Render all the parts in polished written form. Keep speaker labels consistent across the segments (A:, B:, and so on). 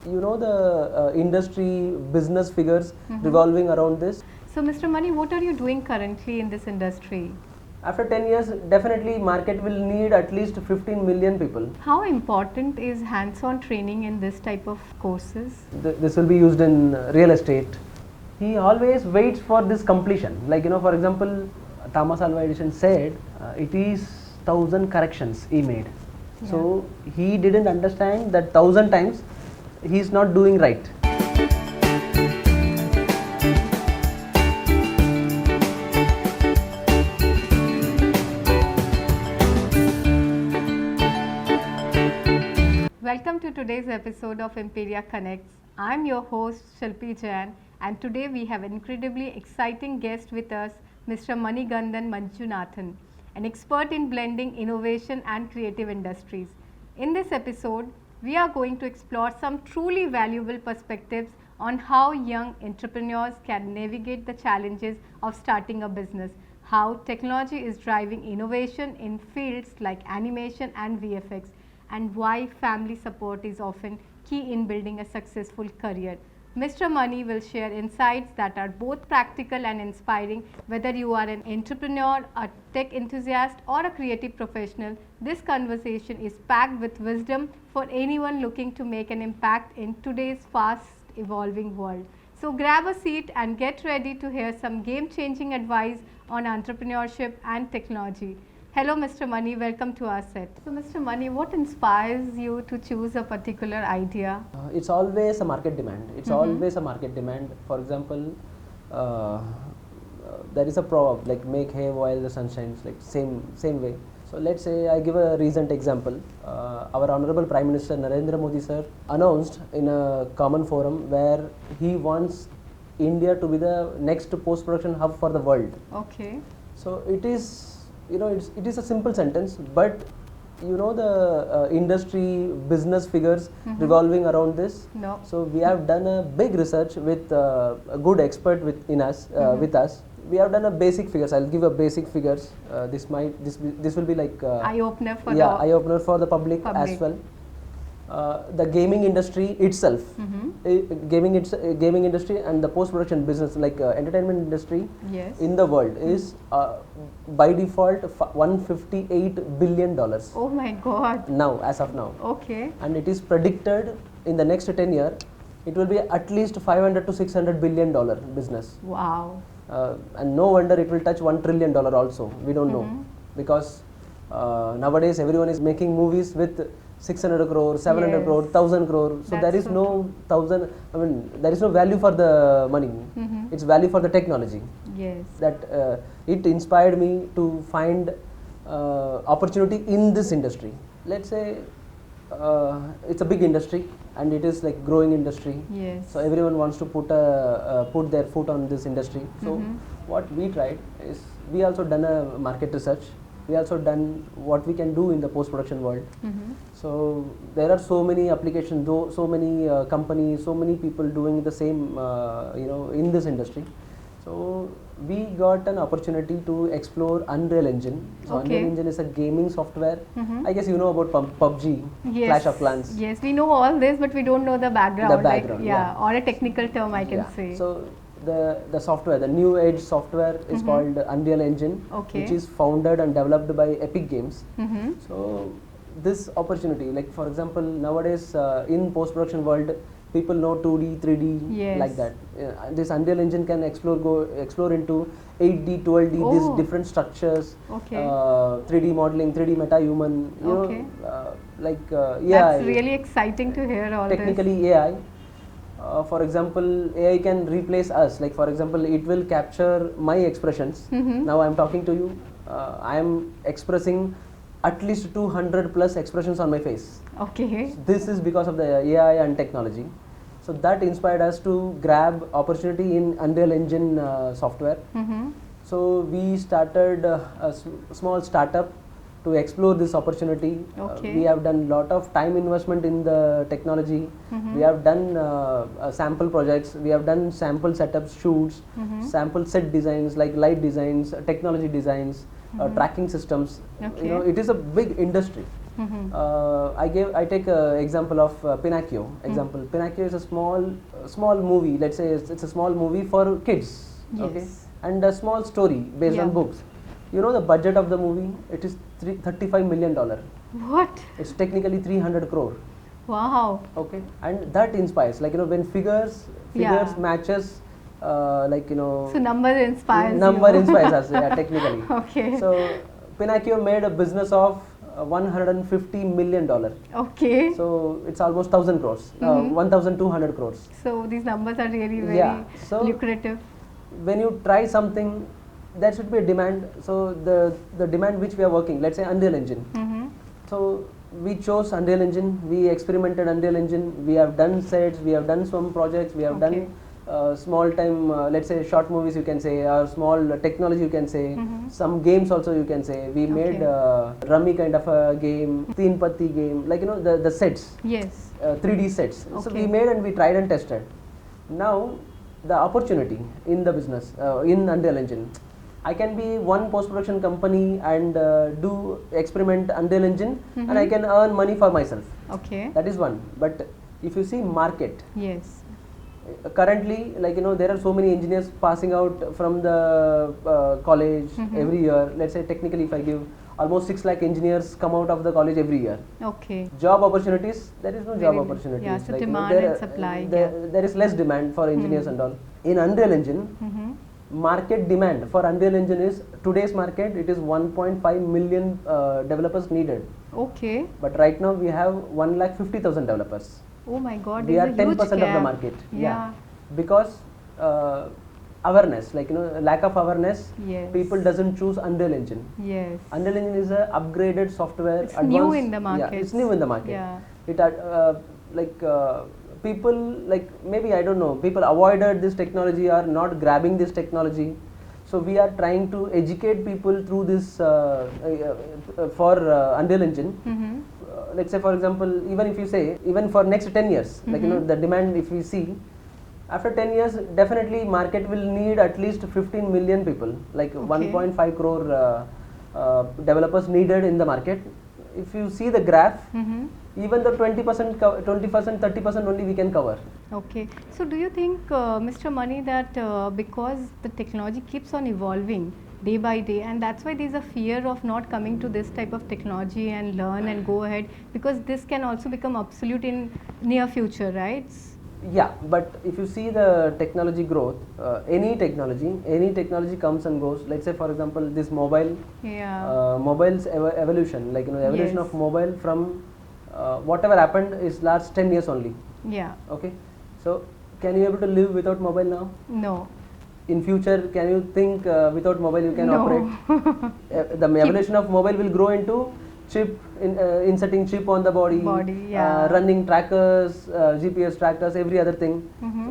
A: You know the industry business figures revolving around this.
B: So, Mr. Mani, what are you doing currently in this industry?
A: After 10 years, definitely market will need at least 15 million people.
B: How important is hands-on training in this type of courses?
A: This will be used in real estate. He always waits for this completion. Like, for example, Thomas Alva Edison said it is 1,000 corrections he made.
B: Yeah.
A: So he didn't understand that 1,000 times he is not doing right.
B: Welcome to today's episode of Imperia Connects. I'm your host Shilpi Jain, and today we have an incredibly exciting guest with us, Mr. Manigandan Manjunathan, an expert in blending innovation and creative industries. In this episode, we are going to explore some truly valuable perspectives on how young entrepreneurs can navigate the challenges of starting a business, how technology is driving innovation in fields like animation and VFX, and why family support is often key in building a successful career. Mr. Mani will share insights that are both practical and inspiring. Whether you are an entrepreneur, a tech enthusiast, or a creative professional, this conversation is packed with wisdom for anyone looking to make an impact in today's fast evolving world. So grab a seat and get ready to hear some game-changing advice on entrepreneurship and technology. Hello, Mr. Mani, welcome to our set. So, Mr. Mani, what inspires you to choose a particular idea?
A: It's always a market demand. It's always a market demand. For example, there is a proverb like make hay while the sun shines, like same way. So let's say I give a recent example. Our Honorable Prime Minister Narendra Modi sir announced in a common forum where he wants India to be the next post-production hub for the world.
B: Okay.
A: So it is, it is a simple sentence, but the industry business figures revolving around this.
B: No.
A: So we have done a big research with a good expert with us. We have done a basic figures. I'll give a basic figures. This will be like
B: Eye opener for
A: eye opener for the public as well. The gaming industry itself, gaming industry and the post-production business like entertainment industry
B: Yes.
A: in the world is by default $158 billion
B: Oh my God.
A: now, as of now.
B: Okay.
A: And it is predicted in the next 10 years, it will be at least $500 to $600 billion business.
B: Wow.
A: And no wonder it will touch $1 trillion also. We don't know, because nowadays everyone is making movies with 600 crore, 700
B: Yes.
A: crore, 1000 crore. So
B: That's
A: there is
B: so
A: no there is no value for the money. It's value for the technology.
B: Yes.
A: That it inspired me to find opportunity in this industry. Let's say it's a big industry and it is like growing industry.
B: Yes.
A: So everyone wants to put their foot on this industry. So what we tried is we also done a market research. We also done what we can do in the post-production world. So there are so many applications, so many companies, so many people doing the same, in this industry. So we got an opportunity to explore Unreal Engine. So
B: Okay.
A: Unreal Engine is a gaming software. I guess you know about PUBG,
B: Yes.
A: Clash of Clans.
B: Yes, we know all this, but we don't know the background.
A: The background, yeah.
B: Or a technical term, I can
A: Yeah.
B: say.
A: So the software, the new age software is called Unreal Engine,
B: Okay.
A: which is founded and developed by Epic Games.
B: Mhm.
A: So this opportunity, like for example, nowadays in post-production world, people know 2D, 3D,
B: Yes.
A: like that. This Unreal Engine can explore into 8D, 12D,
B: Oh.
A: these different structures,
B: Okay.
A: 3D modeling, 3D meta-human,
B: Okay.
A: AI.
B: That's really exciting to hear all
A: Technically AI. For example, AI can replace us. Like for example, it will capture my expressions. Now I am talking to you. I am expressing at least 200 plus expressions on my face.
B: this. Okay.
A: This is because of the AI and technology. So that inspired us to grab opportunity in Unreal Engine software. So we started a small startup to explore this opportunity.
B: Okay.
A: We have done lot of time investment in the technology. We have done sample projects. We have done sample setups, shoots, sample set designs like light designs, technology designs, tracking systems.
B: Okay.
A: It is a big industry. I take example of Pinocchio. Example, Pinocchio is a small movie. Let's say it's a small movie for kids.
B: Yes.
A: Okay, and a small story based on books. You know the budget of the movie? It is $35 million.
B: What?
A: It's technically 300 crore.
B: Wow.
A: Okay, and that inspires, like, when figures matches, like,
B: So number inspires
A: us, yeah, technically.
B: Okay.
A: So Pinocchio made a business of $150 million.
B: Okay.
A: So it's almost 1,000 crores, 1,200 crores.
B: So these numbers are really very lucrative.
A: When you try something, there should be a demand. So the demand which we are working, let's say Unreal Engine. So we chose Unreal Engine, we experimented Unreal Engine, we have done sets, we have done some projects, we have done small time, let's say short movies you can say, or small technology you can say, some games also you can say. We made Rummy kind of a game, Teen Patti game, like, the sets.
B: Yes.
A: 3D sets. So we made and we tried and tested. Now the opportunity in the business, in Unreal Engine, I can be one post-production company and do experiment Unreal Engine, and I can earn money for myself.
B: Okay.
A: That is one. But if you see market,
B: yes,
A: currently, like, there are so many engineers passing out from the college every year. Let's say technically, if I give almost 6 lakh engineers come out of the college every year.
B: Okay.
A: Job opportunities, there is no job opportunities.
B: Yeah, so
A: like,
B: demand and supply.
A: There is less demand for engineers and all. In Unreal Engine, market demand for Unreal Engine is, today's market, it is 1.5 million developers needed.
B: Okay.
A: But right now we have 1,50,000 developers.
B: Oh my God,
A: we are 10%
B: of
A: the market.
B: Yeah.
A: Because awareness, like, lack of awareness,
B: yes,
A: people doesn't choose Unreal Engine.
B: Yes.
A: Unreal Engine is a upgraded software.
B: It's new in the market.
A: Yeah, it's new in the market.
B: Yeah.
A: It people, like, maybe, I don't know, people avoided this technology or not grabbing this technology. So we are trying to educate people through this for Unreal Engine. Let's say, for example, even if you say, even for next 10 years, like, the demand, if we see, after 10 years, definitely market will need at least 15 million people, like 1.5 crore developers needed in the market. If you see the graph, even the 20%, 30% only we can cover.
B: Okay. So do you think, Mr. Mani, that because the technology keeps on evolving day by day, and that's why there's a fear of not coming to this type of technology and learn and go ahead, because this can also become obsolete in near future, right?
A: Yeah, but if you see the technology growth, any technology comes and goes. Let's say, for example, this mobile, mobile's evolution, like, evolution of mobile from whatever happened is last 10 years only.
B: Yeah.
A: Okay. So can you able to live without mobile now?
B: No.
A: In future, can you think without mobile you can operate? The evolution of mobile will grow into chip, inserting chip on the body, running trackers, GPS trackers, every other thing.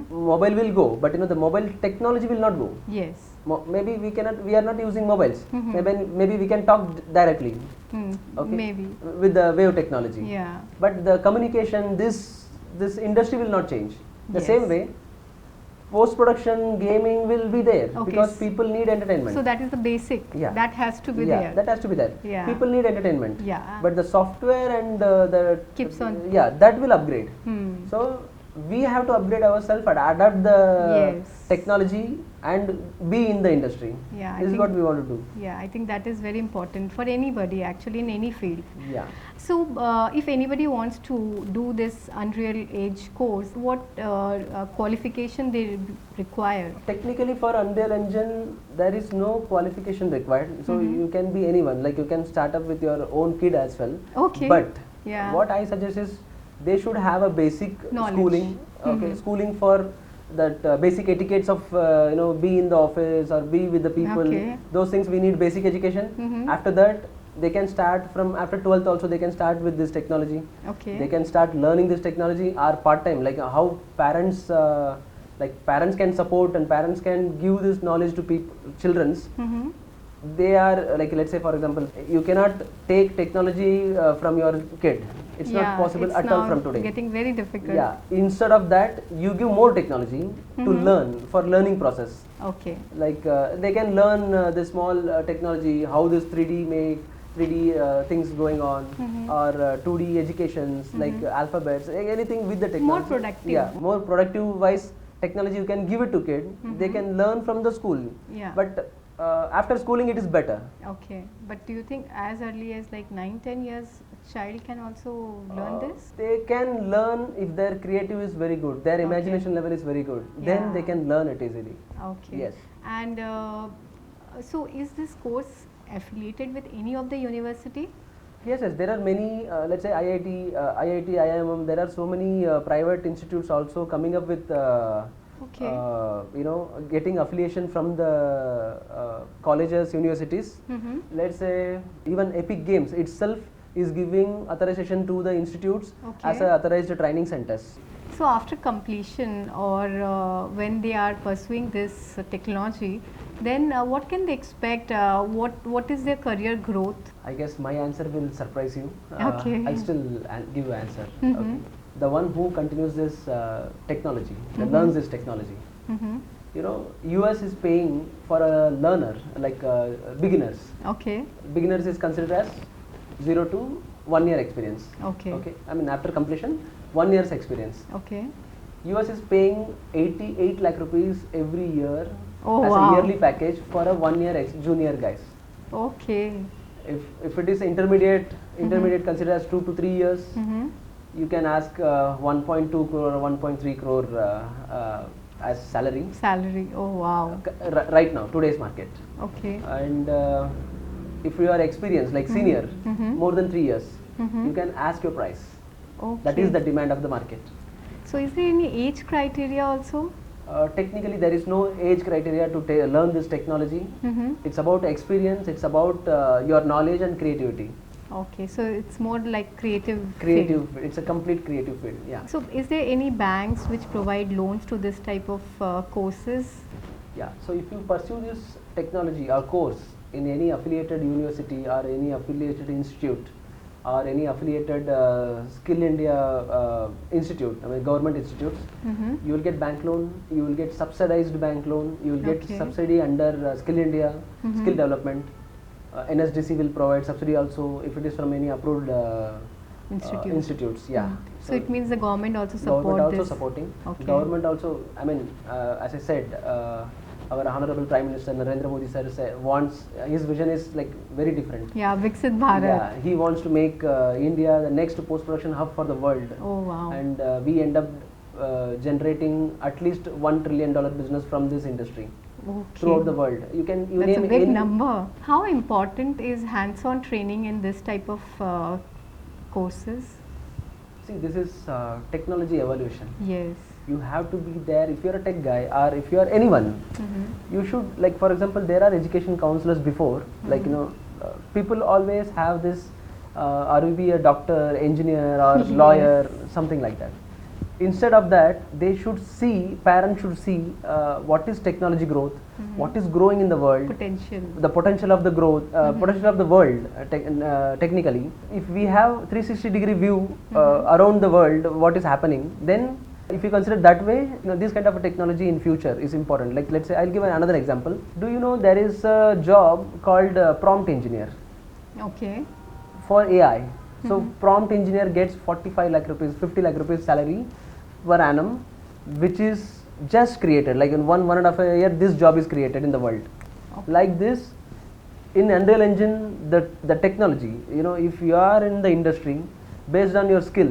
A: Mobile will go, but, the mobile technology will not go.
B: Yes.
A: Maybe we are not using mobiles. Maybe we can talk directly. Okay.
B: Maybe.
A: With the wave technology.
B: Yeah.
A: But the communication, this industry will not change. The same way, post-production gaming will be there, because people need entertainment.
B: So that is the basic.
A: Yeah.
B: That has to be there.
A: That has to be there.
B: Yeah.
A: People need entertainment.
B: Yeah.
A: But the software and the
B: keeps on.
A: Yeah, that will upgrade. So we have to upgrade ourselves and adapt the technology and be in the industry.
B: Yeah,
A: this is what we want to do.
B: Yeah, I think that is very important for anybody, actually, in any field.
A: Yeah.
B: So if anybody wants to do this Unreal Age course, what qualification they require?
A: Technically, for Unreal Engine, there is no qualification required. So you can be anyone. Like, you can start up with your own kid as well.
B: Okay.
A: But what I suggest is, they should have a basic schooling. Okay, schooling for that basic etiquettes of be in the office or be with the people. Those things we need basic education. After that, they can start from after 12th also. They can start with this technology. They can start learning this technology or part time, like how parents parents can support and parents can give this knowledge to children's. They are, like, let's say, for example, you cannot take technology from your kid. It's not possible at all from today.
B: It's getting very difficult.
A: Yeah. Instead of that, you give more technology to learn, for learning process.
B: Okay.
A: Like, they can learn the small technology, how this 3D make, 3D things going on, or 2D educations like alphabets, anything with the technology.
B: More productive.
A: Yeah, more productive wise technology you can give it to kid. They can learn from the school.
B: Yeah.
A: But after schooling, it is better.
B: Okay, but do you think as early as like 9-10 years, child can also learn this?
A: They can learn if their creative is very good, their imagination level is very good. Then they can learn it easily.
B: Okay.
A: Yes.
B: And so, is this course affiliated with any of the university?
A: Yes, yes. There are many. Let's say IIT, IIM. There are so many private institutes also coming up with.
B: Okay.
A: Getting affiliation from the colleges, universities. Let's say even Epic Games itself is giving authorization to the institutes as a authorized training centers.
B: So after completion or when they are pursuing this technology, then what can they expect? What is their career growth?
A: I guess my answer will surprise you.
B: Okay.
A: I'll still give you answer. Okay. The one who continues this technology, that learns this technology. US is paying for a learner like beginners.
B: Okay.
A: Beginners is considered as 0 to 1 year experience.
B: Okay.
A: Okay. I mean after completion, 1 year's experience.
B: Okay.
A: US is paying 88 lakh rupees every year as
B: wow.
A: a yearly package for a 1 year junior guys.
B: Okay.
A: If it is intermediate considered as 2 to 3 years, you can ask 1.2 crore or 1.3 crore as salary.
B: Salary. Oh wow.
A: Right now, today's market.
B: Okay.
A: And if you are experienced, like senior, more than 3 years, you can ask your price.
B: Okay.
A: That is the demand of the market.
B: So is there any age criteria also?
A: Technically, there is no age criteria to learn this technology. It's about experience. It's about your knowledge and creativity.
B: Okay, so it's more like creative.
A: Creative.
B: field.
A: It's a complete creative field. Yeah.
B: So is there any banks which provide loans to this type of courses?
A: Yeah. So if you pursue this technology or course in any affiliated university or any affiliated institute or any affiliated Skill India institute, I mean government institutes, you will get bank loan, you will get subsidized bank loan, you will get subsidy under Skill India, skill development. NSDC will provide subsidy also if it is from any approved institutes. Yeah.
B: So it means the government also
A: Government
B: this.
A: also supporting.
B: Okay.
A: Government also, I mean, as I said, our honorable Prime Minister Narendra Modi sir wants, his vision is like very different.
B: Yeah, Viksit Bharat.
A: Yeah, he wants to make India the next post-production hub for the world.
B: Oh wow.
A: And we end up generating at least $1 trillion business from this industry.
B: Okay.
A: Throughout the world. You
B: That's
A: name
B: a big
A: any
B: number. How important is hands-on training in this type of courses?
A: See, this is technology evolution.
B: Yes.
A: You have to be there. If you're a tech guy or if you're anyone, you should, like for example, there are education counselors before, like people always have this, are we be a doctor, engineer or lawyer, something like that. Instead of that, they should see, parents should see what is technology growth, what is growing in the world,
B: Potential.
A: the potential of the growth, potential of the world technically. If we have 360-degree view around the world, what is happening, then if you consider that way, this kind of a technology in future is important. Like let's say, I'll give another example. Do you know there is a job called prompt engineer
B: Okay.
A: for AI? So prompt engineer gets 45 lakh rupees, 50 lakh rupees salary per annum, which is just created. Like in 1.5 year, this job is created in the world.
B: Okay.
A: Like this, in Unreal Engine, the technology, if you are in the industry, based on your skill,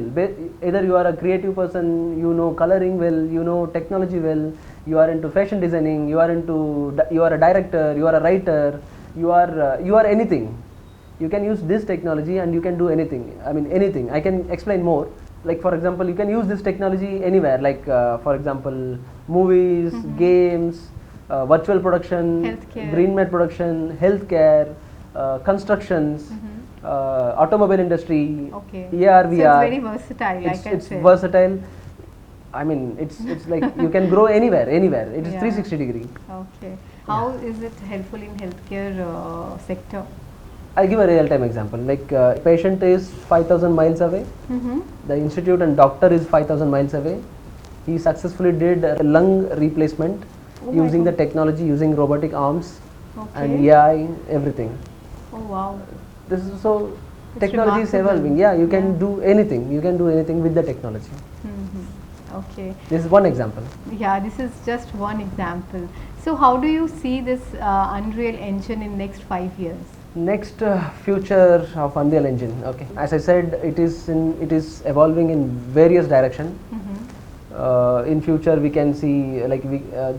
A: either you are a creative person, you know coloring well, you know technology well, you are into fashion designing, you are a director, you are a writer, you are anything. You can use this technology and you can do anything. I mean anything. I can explain more. Like for example, you can use this technology anywhere. Like for example, movies, games, virtual production,
B: Healthcare.
A: green mat production, healthcare, constructions, automobile industry,
B: Okay.
A: AR, VR.
B: So it's very versatile. I can
A: It's
B: say.
A: versatile. I mean, it's like you can grow anywhere. It is
B: Yeah.
A: 360 degree.
B: Okay. How is it helpful in healthcare sector?
A: I'll give a real-time example. Like patient is 5,000 miles away. The institute and doctor is 5,000 miles away. He successfully did a lung replacement using the technology, using robotic arms and AI, everything.
B: Oh wow.
A: this is so
B: It's
A: technology is
B: remarkable.
A: evolving. Yeah, you can
B: Yeah.
A: do anything. You can do anything with the technology.
B: Okay.
A: This is one example.
B: Yeah, this is just one example. So how do you see this Unreal Engine in next 5 years?
A: Next future of Unreal Engine. Okay, as I said, it is evolving in various direction. In future, we can see like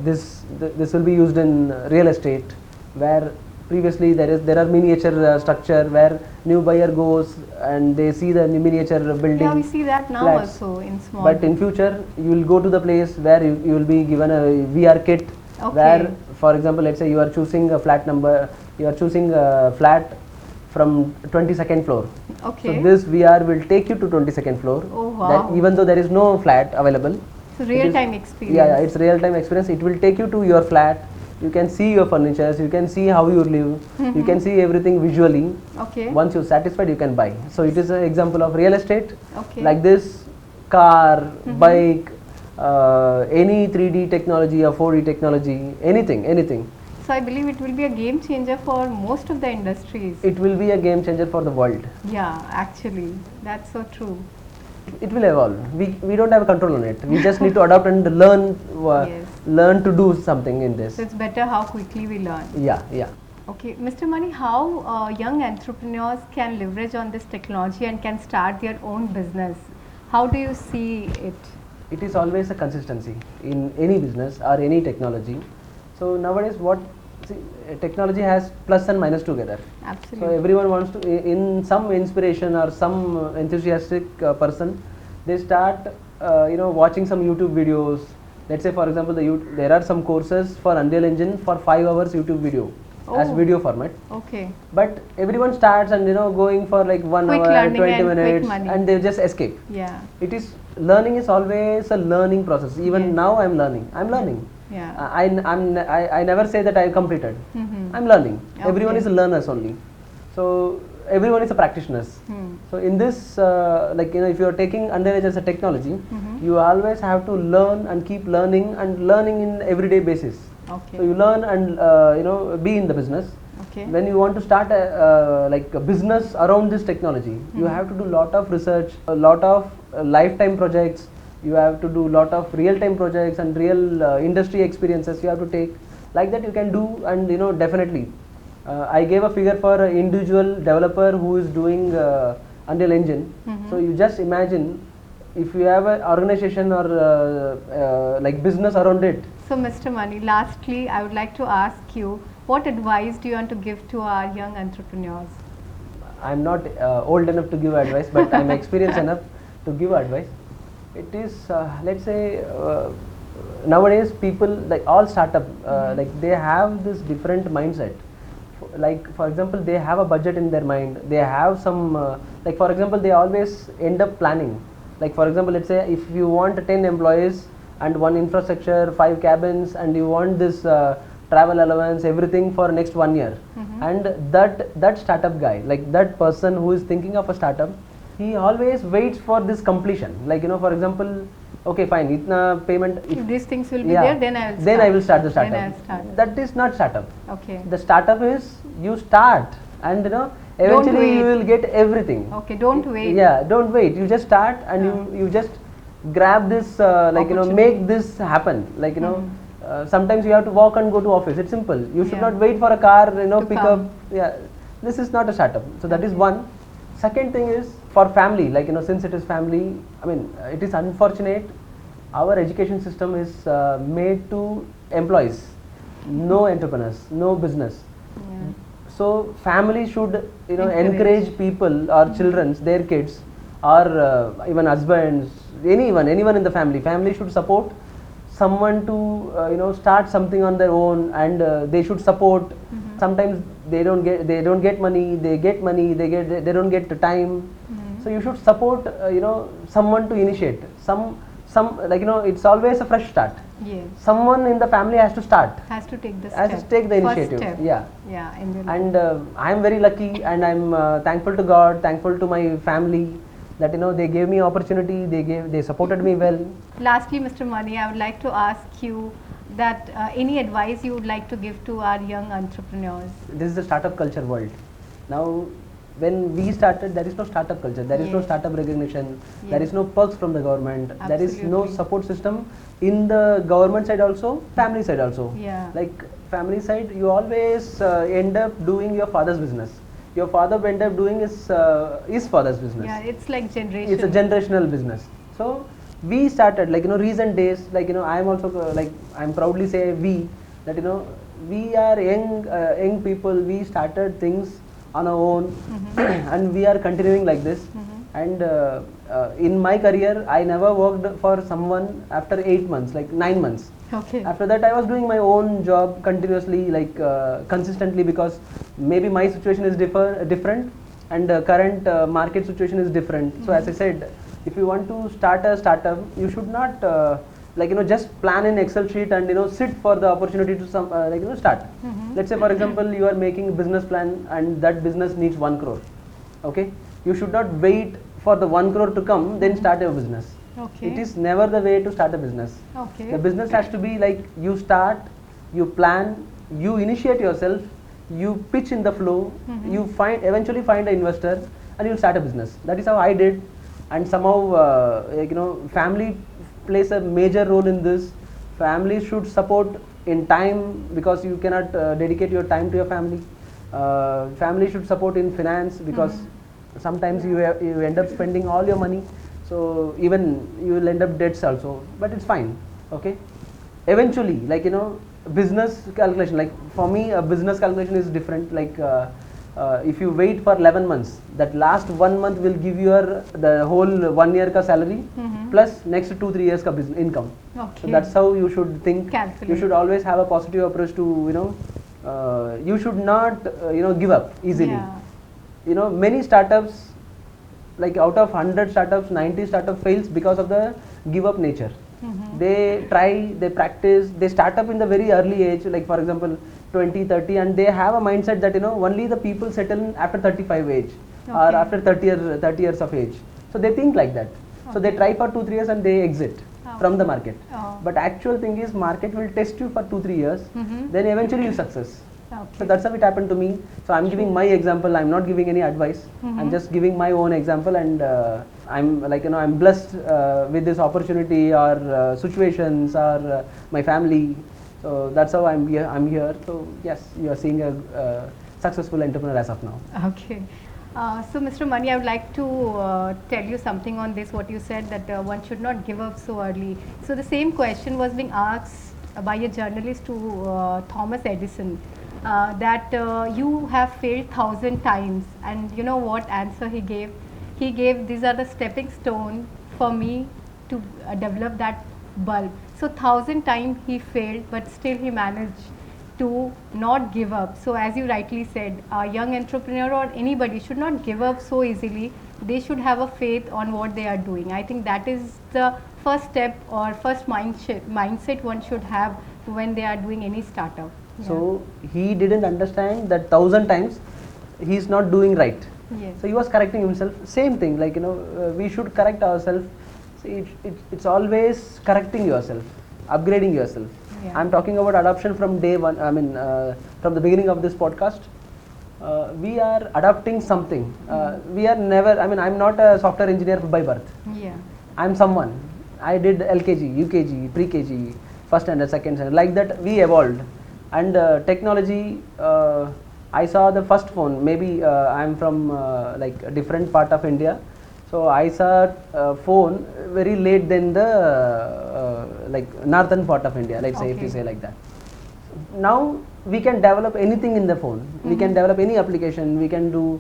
A: this will be used in real estate, where previously there are miniature structure where new buyer goes and they see the miniature building.
B: Yeah, we see that now
A: flats.
B: also in small.
A: But in future, you will go to the place where you will be given a VR kit, where, for example, let's say you are choosing a flat number, you are choosing a flat from 22nd floor.
B: Okay.
A: So this VR will take you to 22nd floor.
B: Oh, wow.
A: That even though there is no flat available.
B: So real time experience.
A: Yeah, it's real time experience. It will take you to your flat. You can see your furnitures. You can see how you live. You can see everything visually.
B: Okay.
A: Once you're satisfied, you can buy. So it is an example of real estate.
B: Okay.
A: Like this, car, bike, any 3D technology or 4D technology, anything.
B: So I believe it will be a game changer for most of the industries.
A: It will be a game changer for the world.
B: Yeah, actually, that's so true.
A: It will evolve. We don't have a control on it. We just need to adapt and learn
B: Yes.
A: learn to do something in this.
B: So it's better how quickly we learn.
A: Yeah.
B: Okay, Mr. Mani, how young entrepreneurs can leverage on this technology and can start their own business? How do you see it?
A: It is always a consistency in any business or any technology. So nowadays, technology has plus and minus together.
B: Absolutely.
A: So everyone wants to, in some inspiration or some enthusiastic person, they start, watching some YouTube videos. Let's say, for example, there are some courses for Unreal Engine for 5 hours YouTube video as video format.
B: Okay.
A: But everyone starts and going for like 1
B: Quick
A: hour,
B: learning
A: 20
B: and quick
A: minutes,
B: money.
A: and they just escape.
B: Yeah.
A: Learning is always a learning process. Even
B: Yes.
A: now, I'm learning.
B: Yeah.
A: I never say that I completed. I'm learning. Everyone is learners only. So everyone is a practitioners. So in this, if you are taking Unreal Engine as a technology, you always have to learn and keep learning and learning in everyday basis.
B: Okay.
A: So you learn and be in the business.
B: Okay.
A: When you want to start a business around this technology, you have to do lot of research, a lot of lifetime projects. You have to do lot of real-time projects and real industry experiences you have to take. Like that you can do, and definitely. I gave a figure for an individual developer who is doing Unreal Engine. So you just imagine if you have an organization or business around it.
B: So Mr. Mani, lastly, I would like to ask you, what advice do you want to give to our young entrepreneurs?
A: I'm not old enough to give advice, but I'm experienced enough to give advice. It is, let's say, nowadays people, like all startup, they have this different mindset. Like, for example, they have a budget in their mind. They have some, for example, they always end up planning. Like, for example, let's say if you want 10 employees and 1 infrastructure, 5 cabins, and you want this travel allowance, everything for next 1 year. And that startup guy, like that person who is thinking of a startup, he always waits for this completion. Like, for example, okay, fine, itna payment.
B: If these things will be there, then I will start.
A: Then I will start the startup.
B: Then I'll start.
A: That is not startup.
B: Okay.
A: The startup is you start, and eventually you will get everything.
B: Okay, don't wait.
A: Yeah, don't wait. You just start, and you just grab this, make this happen. Like, sometimes you have to walk and go to office. It's simple. You should not wait for a car, pick up. Yeah, this is not a startup. So that is one. Second thing is for family, since it is family, it is unfortunate our education system is made to employees, no entrepreneurs, no business. So family should encourage people or children, their kids, or even husbands, anyone in the family should support someone to start something on their own, and they should support. Sometimes they don't get money, they don't get the time. So you should support someone to initiate it's always a fresh start.
B: Yes.
A: Someone in the family has to start,
B: Has to take the
A: has
B: step.
A: to take the
B: First
A: initiative.
B: step.
A: Yeah.
B: Yeah.
A: And I am very lucky, and I'm thankful to God, thankful to my family that they gave me opportunity, they supported me well.
B: Lastly, Mr. Mani, I would like to ask you that any advice you would like to give to our young entrepreneurs.
A: This is the startup culture world. Now when we started, there is no startup culture, there is no startup recognition, there is no perks from the government, there is no support system in the government side also, family side also. Like family side, you always end up doing your father's business. Your father end up doing his father's business.
B: Yeah, it's like generation.
A: It's a generational business. So we started, like, recent days, like, I'm also like, I'm proudly say we, that, we are young people, we started things on our own and we are continuing like this. And in my career, I never worked for someone after 8 months, like 9 months. After that, I was doing my own job continuously, like consistently, because maybe my situation is different and current market situation is different. So as I said, if you want to start a startup, you should not like, just plan in Excel sheet and sit for the opportunity to start. Let's say, for example, you are making a business plan and that business needs 1 crore. Okay, you should not wait for the 1 crore to come, then start your business. It is never the way to start a business. The business has to be like, you start, you plan, you initiate yourself, you pitch in the flow, you eventually find an investor and you'll start a business. That is how I did. And somehow family plays a major role in this. Family should support in time, because you cannot dedicate your time to your family. Family should support in finance, because sometimes you end up spending all your money, so even you will end up debts also, but it's fine. Okay, eventually, like, business calculation, like for me a business calculation is different. Like if you wait for 11 months, that last 1 month will give you the whole 1 year ka salary plus next 2-3 years ka business income. So that's how you should think. You should always have a positive approach to, you should not give up easily. Many startups, like out of 100 startups, 90 startups fails because of the give up nature. They try, they practice, they start up in the very early age, like for example 20, 30, and they have a mindset that only the people settle after 35 age or after 30 years of age. So they think like that. So they try for 2-3 years and they exit from the market. But actual thing is, market will test you for 2-3 years, then eventually you success. So that's how it happened to me. So I'm giving my example. I'm not giving any advice. I'm just giving my own example, and I'm like, I'm blessed with this opportunity or situations or my family. So that's how I'm here. So yes, you are seeing a successful entrepreneur as of now.
B: Okay. So Mr. Mani, I would like to tell you something on this, what you said, that one should not give up so early. So the same question was being asked by a journalist to Thomas Edison, that you have failed 1,000 times, and you know what answer he gave? He gave, these are the stepping stone for me to develop that bulb. So 1,000 times he failed, but still he managed to not give up. So as you rightly said, a young entrepreneur or anybody should not give up so easily. They should have a faith on what they are doing. I think that is the first step or first mindset one should have when they are doing any startup.
A: So he didn't understand that 1,000 times he is not doing right. So he was correcting himself. Same thing, like we should correct ourselves. See, it's always correcting yourself, upgrading yourself. I'm talking about adoption from day one. I mean, from the beginning of this podcast, we are adopting something. We are never. I mean, I'm not a software engineer by birth. I'm someone. I did LKG, UKG, pre-KG, first standard, second standard. Like that, we evolved. And technology, I saw the first phone. Maybe I'm from like a different part of India. So I saw a phone very late than the like northern part of India, let's say, if you say like that. Now we can develop anything in the phone. We can develop any application. We can do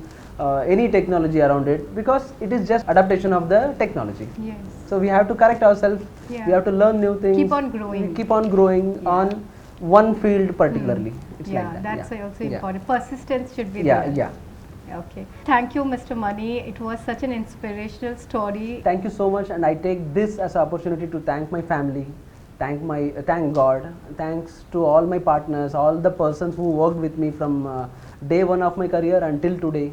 A: any technology around it, because it is just adaptation of the technology. So we have to correct ourselves. We have to learn new things.
B: Keep on growing.
A: Keep on growing on one field particularly. It's
B: like that. That's also important. Persistence should be there. Okay. Thank you, Mr. Mani. It was such an inspirational story.
A: Thank you so much, and I take this as an opportunity to thank my family, thank God, thanks to all my partners, all the persons who worked with me from day one of my career until today.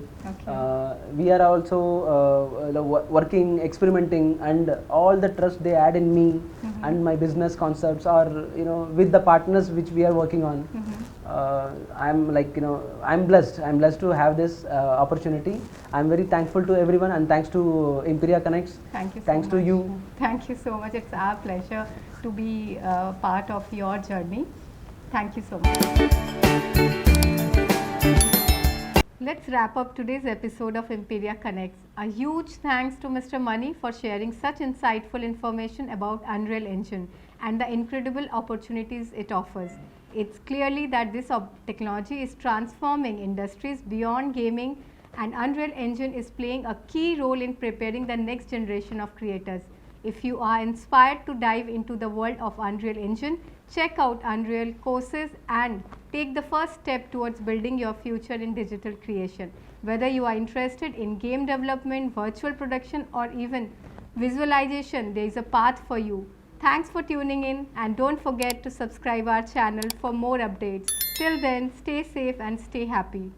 A: We are also working, experimenting, and all the trust they add in me and my business concepts, or with the partners which we are working on. I'm like, I'm blessed. I'm blessed to have this opportunity. I'm very thankful to everyone, and thanks to Imperia Connects.
B: Thank you so
A: Thanks
B: much.
A: to you.
B: Thank you so much. It's our pleasure to be part of your journey. Thank you so much. Let's wrap up today's episode of Imperia Connects. A huge thanks to Mr. Mani for sharing such insightful information about Unreal Engine and the incredible opportunities it offers. It's clearly that this technology is transforming industries beyond gaming, and Unreal Engine is playing a key role in preparing the next generation of creators. If you are inspired to dive into the world of Unreal Engine, check out Unreal courses and take the first step towards building your future in digital creation. Whether you are interested in game development, virtual production, or even visualization, there is a path for you. Thanks for tuning in, and don't forget to subscribe our channel for more updates. Till then, stay safe and stay happy.